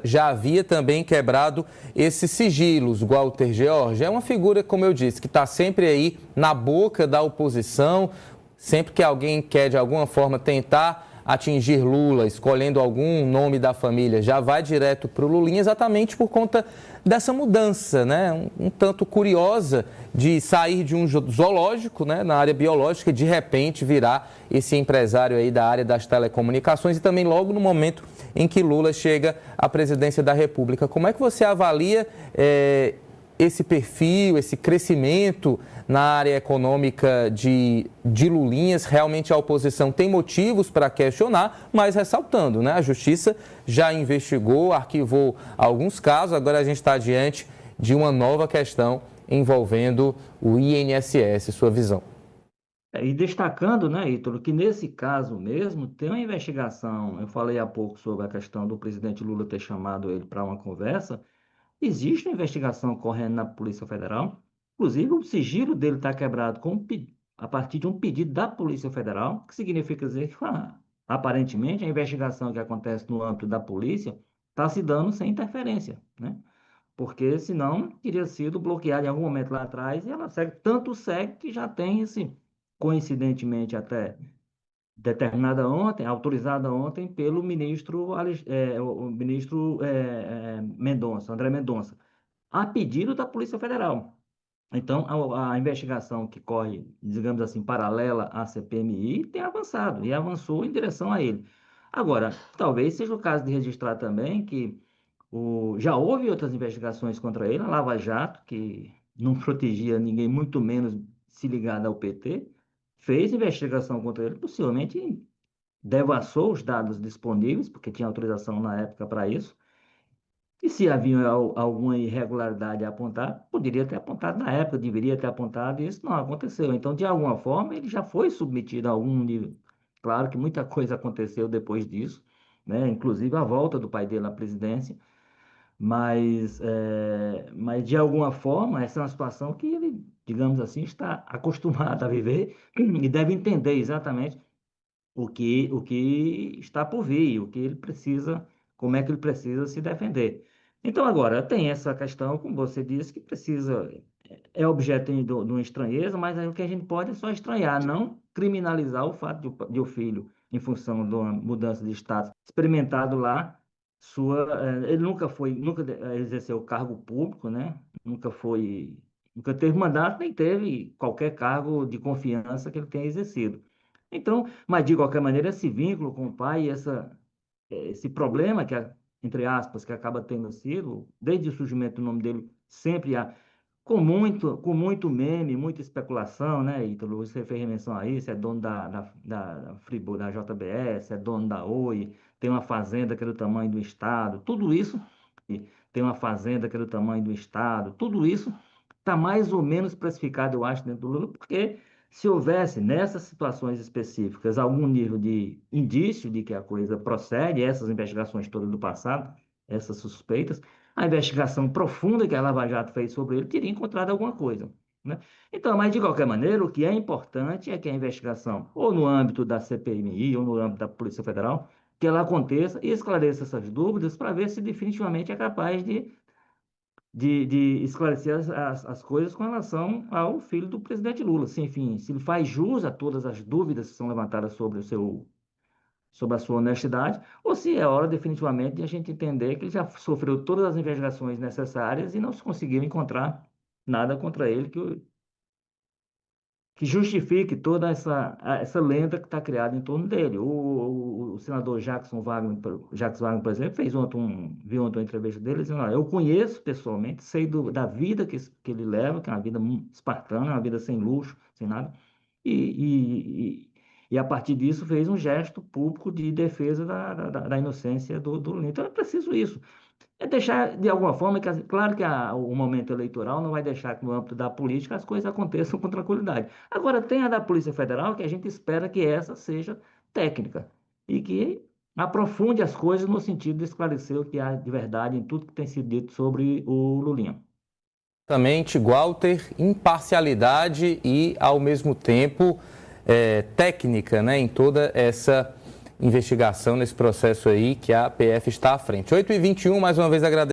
já havia também quebrado esses sigilos. Walter George é uma figura, como eu disse, que está sempre aí na boca da oposição, sempre que alguém quer de alguma forma tentar atingir Lula, escolhendo algum nome da família, já vai direto para o Lulinha, exatamente por conta dessa mudança, né? Um tanto curiosa de sair de um zoológico, né, na área biológica, e de repente virar esse empresário aí da área das telecomunicações, e também logo no momento em que Lula chega à presidência da República. Como é que você avalia esse perfil, esse crescimento na área econômica de Lulinhas? Realmente a oposição tem motivos para questionar, mas ressaltando, né? A Justiça já investigou, arquivou alguns casos, agora a gente está diante de uma nova questão envolvendo o INSS. Sua visão? E destacando, né, Ítalo, que nesse caso mesmo tem uma investigação. Eu falei há pouco sobre a questão do presidente Lula ter chamado ele para uma conversa. Existe uma investigação correndo na Polícia Federal. Inclusive, o sigilo dele está quebrado a partir de um pedido da Polícia Federal, que significa dizer que, aparentemente, a investigação que acontece no âmbito da polícia está se dando sem interferência, né? Porque senão teria sido bloqueada em algum momento lá atrás, e ela segue, tanto segue que já tem esse, coincidentemente até determinada ontem, autorizada ontem pelo ministro, o ministro Mendonça, André Mendonça, a pedido da Polícia Federal. Então, a investigação que corre, digamos assim, paralela à CPMI, tem avançado, e avançou em direção a ele. Agora, talvez seja o caso de registrar também que já houve outras investigações contra ele, a Lava Jato, que não protegia ninguém, muito menos se ligada ao PT, fez investigação contra ele, possivelmente devassou os dados disponíveis, porque tinha autorização na época para isso, e se havia alguma irregularidade a apontar, poderia ter apontado na época, deveria ter apontado, e isso não aconteceu. Então, de alguma forma, ele já foi submetido a algum nível. Claro que muita coisa aconteceu depois disso, né? Inclusive a volta do pai dele à presidência, mas de alguma forma, essa é uma situação que ele, digamos assim, está acostumado a viver e deve entender exatamente o que está por vir, o que ele precisa, como é que ele precisa se defender. Então, agora, tem essa questão, como você disse, que precisa, é objeto de uma estranheza, mas aí o que a gente pode é só estranhar, não criminalizar o fato de o filho, em função de uma mudança de status, experimentado lá, ele nunca exerceu cargo público, né? Nunca teve mandato, nem teve qualquer cargo de confiança que ele tenha exercido. Então, mas de qualquer maneira, esse vínculo com o pai, esse problema entre aspas, que acaba tendo sido, desde o surgimento do nome dele, sempre há, com muito meme, muita especulação, né, Ítalo? Você fez menção a isso, é dono da Friboi, da JBS, é dono da Oi, tem uma fazenda que é do tamanho do Estado, tudo isso, tem uma fazenda que é do tamanho do Estado, tudo isso está mais ou menos precificado, eu acho, dentro do Lula, porque se houvesse, nessas situações específicas, algum nível de indício de que a coisa procede, essas investigações todas do passado, essas suspeitas, a investigação profunda que a Lava Jato fez sobre ele teria encontrado alguma coisa, né? Então, mas de qualquer maneira, o que é importante é que a investigação, ou no âmbito da CPMI, ou no âmbito da Polícia Federal, que ela aconteça e esclareça essas dúvidas para ver se definitivamente é capaz de esclarecer as coisas com relação ao filho do presidente Lula. Se, enfim, se ele faz jus a todas as dúvidas que são levantadas sobre a sua honestidade, ou se é hora definitivamente de a gente entender que ele já sofreu todas as investigações necessárias e não se conseguiu encontrar nada contra ele que justifique toda essa lenda que está criada em torno dele. O senador Jacques Wagner, por exemplo, vi ontem uma entrevista dele dizendo: "Olha, eu conheço pessoalmente, sei da vida que ele leva, que é uma vida espartana, uma vida sem luxo, sem nada, e a partir disso fez um gesto público de defesa da inocência do Lula." Então é preciso isso. É deixar, de alguma forma, claro que o momento eleitoral não vai deixar que no âmbito da política as coisas aconteçam com tranquilidade. Agora, tem a da Polícia Federal, que a gente espera que essa seja técnica e que aprofunde as coisas no sentido de esclarecer o que há de verdade em tudo que tem sido dito sobre o Lulinha. Exatamente, Walter, imparcialidade e, ao mesmo tempo, técnica, né, em toda essa investigação nesse processo aí que a PF está à frente. 8h21, mais uma vez agradeço.